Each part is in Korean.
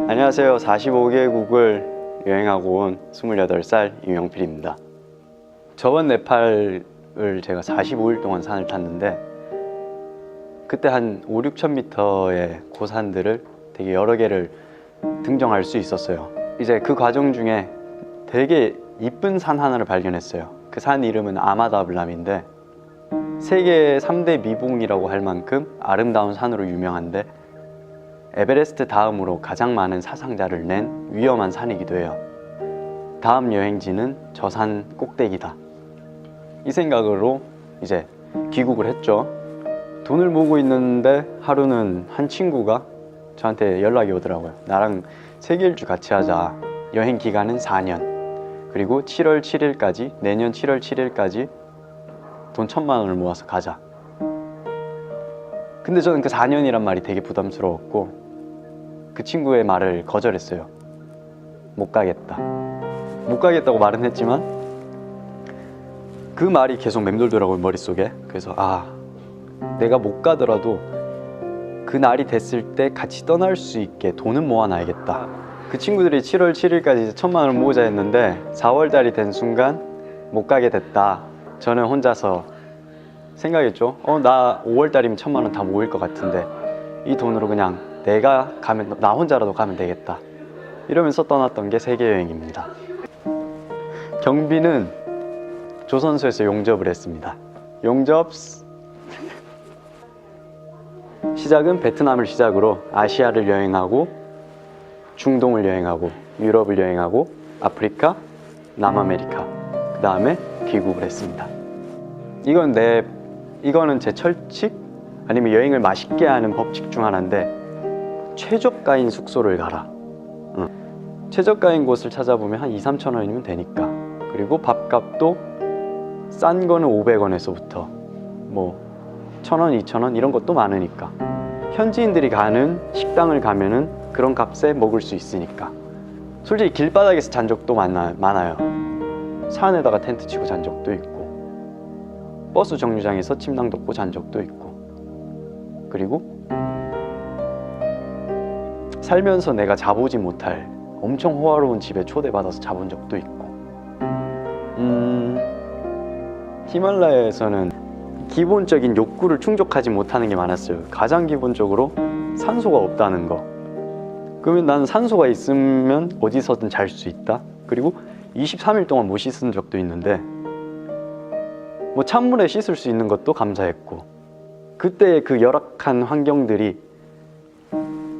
안녕하세요. 45개국을 여행하고 온 28살 유영필입니다. 저번 네팔을 제가 45일 동안 산을 탔는데 그때 한 5-6천 미터의 고산들을 되게 여러 개를 등정할 수 있었어요. 이제 그 과정 중에 되게 이쁜 산 하나를 발견했어요. 그 산 이름은 아마다블람인데 세계 3대 미봉이라고 할 만큼 아름다운 산으로 유명한데 에베레스트 다음으로 가장 많은 사상자를 낸 위험한 산이기도 해요. 다음 여행지는 저 산 꼭대기다. 이 생각으로 이제 귀국을 했죠. 돈을 모으고 있는데 하루는 한 친구가 저한테 연락이 오더라고요. 나랑 세계 일주 같이 하자. 여행 기간은 4년. 그리고 7월 7일까지, 내년 7월 7일까지 돈 1,000만 원을 모아서 가자. 근데 저는 그 4년이란 말이 되게 부담스러웠고 그 친구의 말을 거절했어요. 못 가겠다. 못 가겠다고 말은 했지만 그 말이 계속 맴돌더라고요, 머릿속에. 그래서 내가 못 가더라도 그 날이 됐을 때 같이 떠날 수 있게 돈은 모아놔야겠다. 그 친구들이 7월 7일까지 1,000만 원을 모으자 했는데 4월 달이 된 순간 못 가게 됐다. 저는 혼자서 생각했죠. 나 5월 달이면 1,000만 원 다 모일 것 같은데 이 돈으로 그냥 내가 가면, 나 혼자라도 가면 되겠다. 이러면서 떠났던 게 세계 여행입니다. 경비는 조선소에서 용접을 했습니다. 용접. 시작은 베트남을 시작으로 아시아를 여행하고 중동을 여행하고 유럽을 여행하고 아프리카, 남아메리카, 그 다음에 귀국을 했습니다. 이거는 제 철칙 아니면 여행을 맛있게 하는 법칙 중 하나인데 최저가인 숙소를 가라. 최저가인 곳을 찾아보면 한 2-3천 원이면 되니까. 그리고 밥값도 싼 거는 500원에서부터 뭐 1,000원, 2,000원 이런 것도 많으니까 현지인들이 가는 식당을 가면은 그런 값에 먹을 수 있으니까. 솔직히 길바닥에서 잔 적도 많아요. 산에다가 텐트 치고 잔 적도 있고 버스 정류장에서 침낭 덮고 잔 적도 있고. 그리고 살면서 내가 자보지 못할 엄청 호화로운 집에 초대받아서 자본 적도 있고. 히말라야에서는 기본적인 욕구를 충족하지 못하는 게 많았어요. 가장 기본적으로 산소가 없다는 거. 그러면 나는 산소가 있으면 어디서든 잘 수 있다. 그리고 23일 동안 못 씻은 적도 있는데 뭐 찬물에 씻을 수 있는 것도 감사했고, 그때의 그 열악한 환경들이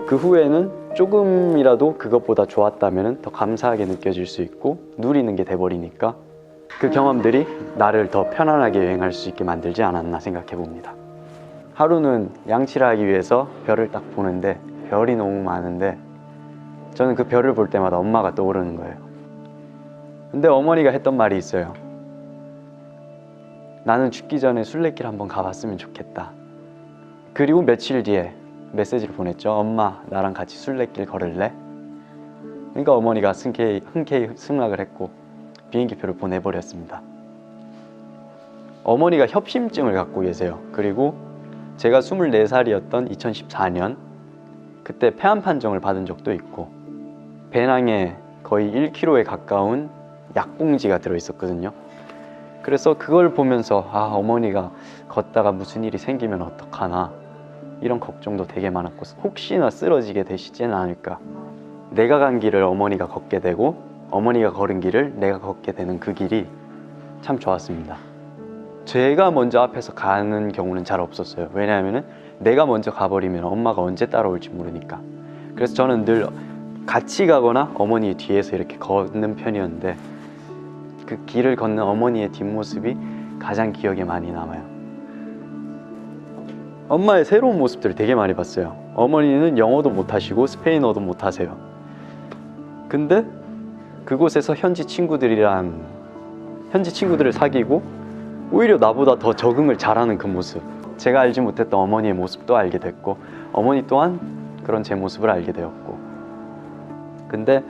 그 후에는 조금이라도 그것보다 좋았다면 더 감사하게 느껴질 수 있고 누리는 게 돼버리니까 그 경험들이 나를 더 편안하게 여행할 수 있게 만들지 않았나 생각해 봅니다. 하루는 양치를 하기 위해서 별을 딱 보는데 별이 너무 많은데 저는 그 별을 볼 때마다 엄마가 떠오르는 거예요. 근데 어머니가 했던 말이 있어요. 나는 죽기 전에 술래길 한번 가봤으면 좋겠다. 그리고 며칠 뒤에 메시지를 보냈죠. 엄마, 나랑 같이 술래길 걸을래? 그러니까 어머니가 흔쾌히 승낙을 했고 비행기표를 보내버렸습니다. 어머니가 협심증을 갖고 계세요. 그리고 제가 24살이었던 2014년 그때 폐암 판정을 받은 적도 있고 배낭에 거의 1kg에 가까운 약봉지가 들어있었거든요. 그래서 그걸 보면서 어머니가 걷다가 무슨 일이 생기면 어떡하나 이런 걱정도 되게 많았고 혹시나 쓰러지게 되시지는 않을까. 내가 간 길을 어머니가 걷게 되고 어머니가 걸은 길을 내가 걷게 되는 그 길이 참 좋았습니다. 제가 먼저 앞에서 가는 경우는 잘 없었어요. 왜냐하면 내가 먼저 가버리면 엄마가 언제 따라올지 모르니까. 그래서 저는 늘 같이 가거나 어머니의 뒤에서 이렇게 걷는 편이었는데 그 길을 걷는 어머니의 뒷모습이 가장 기억에 많이 남아요. 엄마의 새로운 모습들을 되게 많이 봤어요. 어머니는 영어도 못하시고 스페인어도 못하세요. 근데 그곳에서 현지 친구들을 사귀고 오히려 나보다 더 적응을 잘하는 그 모습, 제가 알지 못했던 어머니의 모습도 알게 됐고 어머니 또한 그런 제 모습을 알게 되었고. 근데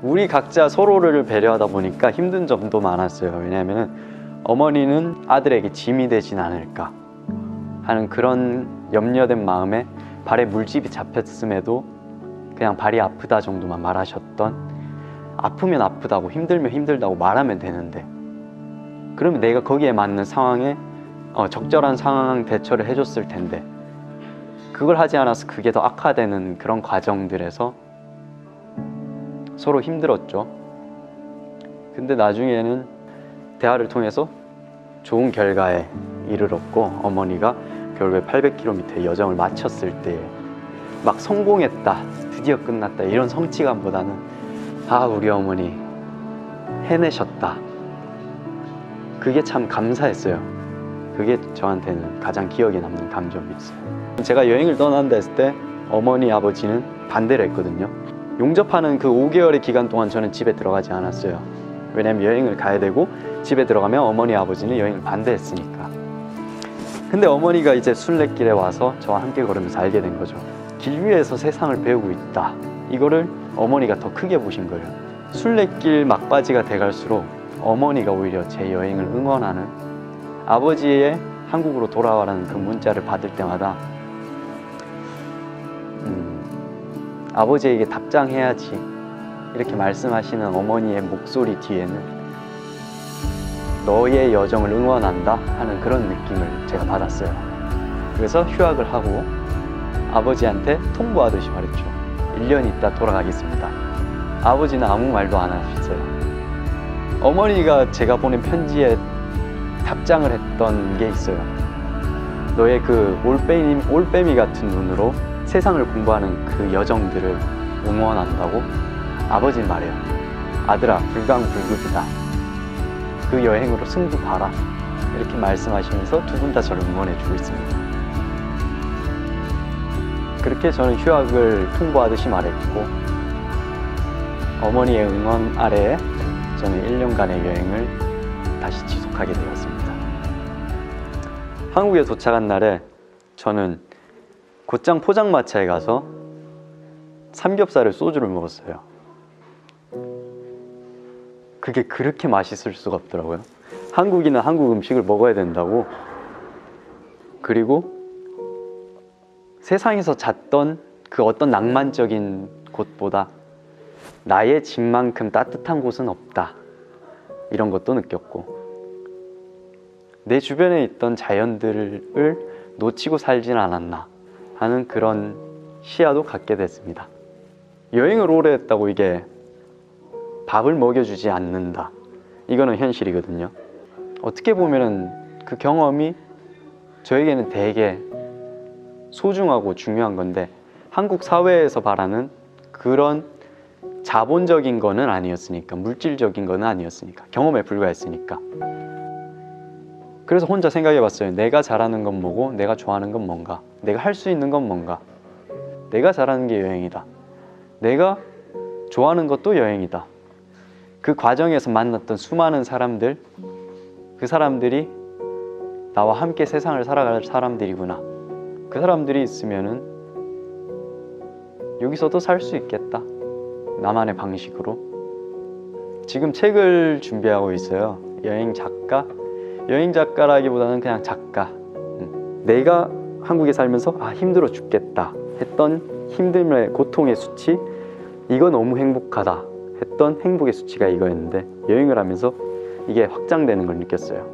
우리 각자 서로를 배려하다 보니까 힘든 점도 많았어요. 왜냐하면 어머니는 아들에게 짐이 되진 않을까 하는 그런 염려된 마음에 발에 물집이 잡혔음에도 그냥 발이 아프다 정도만 말하셨던, 아프면 아프다고 힘들면 힘들다고 말하면 되는데, 그러면 내가 거기에 맞는 상황에 적절한 상황 대처를 해줬을 텐데, 그걸 하지 않아서 그게 더 악화되는 그런 과정들에서 서로 힘들었죠. 근데 나중에는 대화를 통해서 좋은 결과에 이르렀고, 어머니가 결국에 800km의 여정을 마쳤을 때 막 성공했다, 드디어 끝났다, 이런 성취감보다는 아, 우리 어머니 해내셨다, 그게 참 감사했어요. 그게 저한테는 가장 기억에 남는 감정이었어요. 제가 여행을 떠난다 했을 때 어머니 아버지는 반대를 했거든요. 용접하는 그 5개월의 기간 동안 저는 집에 들어가지 않았어요. 왜냐면 여행을 가야 되고, 집에 들어가면 어머니 아버지는 여행을 반대했으니까. 근데 어머니가 이제 순례길에 와서 저와 함께 걸으면서 알게 된 거죠. 길 위에서 세상을 배우고 있다, 이거를 어머니가 더 크게 보신 거예요. 순례길 막바지가 돼갈수록 어머니가 오히려 제 여행을 응원하는, 아버지의 한국으로 돌아와라는 그 문자를 받을 때마다 아버지에게 답장해야지 이렇게 말씀하시는 어머니의 목소리 뒤에는 너의 여정을 응원한다 하는 그런 느낌을 제가 받았어요. 그래서 휴학을 하고 아버지한테 통보하듯이 말했죠. 1년 있다 돌아가겠습니다. 아버지는 아무 말도 안 하셨어요. 어머니가 제가 보낸 편지에 답장을 했던 게 있어요. 너의 그 올빼미 같은 눈으로 세상을 공부하는 그 여정들을 응원한다고 아버지는 말해요. 아들아, 불강불급이다, 그 여행으로 승부 봐라, 이렇게 말씀하시면서 두 분 다 저를 응원해주고 있습니다. 그렇게 저는 휴학을 통보하듯이 말했고, 어머니의 응원 아래에 저는 1년간의 여행을 다시 지속하게 되었습니다. 한국에 도착한 날에 저는 곧장 포장마차에 가서 삼겹살을 소주를 먹었어요. 그게 그렇게 맛있을 수가 없더라고요. 한국인은 한국 음식을 먹어야 된다고, 그리고 세상에서 잤던 그 어떤 낭만적인 곳보다 나의 집만큼 따뜻한 곳은 없다, 이런 것도 느꼈고, 내 주변에 있던 자연들을 놓치고 살진 않았나 하는 그런 시야도 갖게 됐습니다. 여행을 오래 했다고 이게 밥을 먹여주지 않는다, 이거는 현실이거든요. 어떻게 보면은 그 경험이 저에게는 되게 소중하고 중요한 건데, 한국 사회에서 바라는 그런 자본적인 거는 아니었으니까, 물질적인 거는 아니었으니까, 경험에 불과했으니까. 그래서 혼자 생각해 봤어요. 내가 잘하는 건 뭐고, 내가 좋아하는 건 뭔가, 내가 할 수 있는 건 뭔가. 내가 잘하는 게 여행이다, 내가 좋아하는 것도 여행이다. 그 과정에서 만났던 수많은 사람들, 그 사람들이 나와 함께 세상을 살아갈 사람들이구나. 그 사람들이 있으면은 여기서도 살 수 있겠다, 나만의 방식으로. 지금 책을 준비하고 있어요. 여행 작가라기보다는 그냥 작가. 내가 한국에 살면서 힘들어 죽겠다 했던 힘듦의 고통의 수치, 이거 너무 행복하다 했던 행복의 수치가 이거였는데, 여행을 하면서 이게 확장되는 걸 느꼈어요.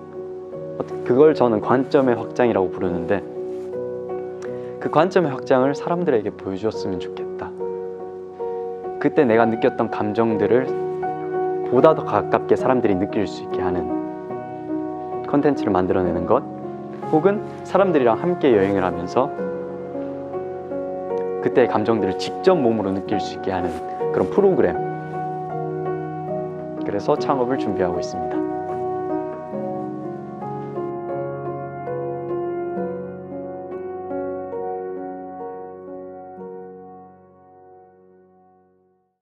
그걸 저는 관점의 확장이라고 부르는데, 그 관점의 확장을 사람들에게 보여주었으면 좋겠다. 그때 내가 느꼈던 감정들을 보다 더 가깝게 사람들이 느낄 수 있게 하는 컨텐츠를 만들어내는 것, 혹은 사람들이랑 함께 여행을 하면서 그때의 감정들을 직접 몸으로 느낄 수 있게 하는 그런 프로그램. 그래서 창업을 준비하고 있습니다.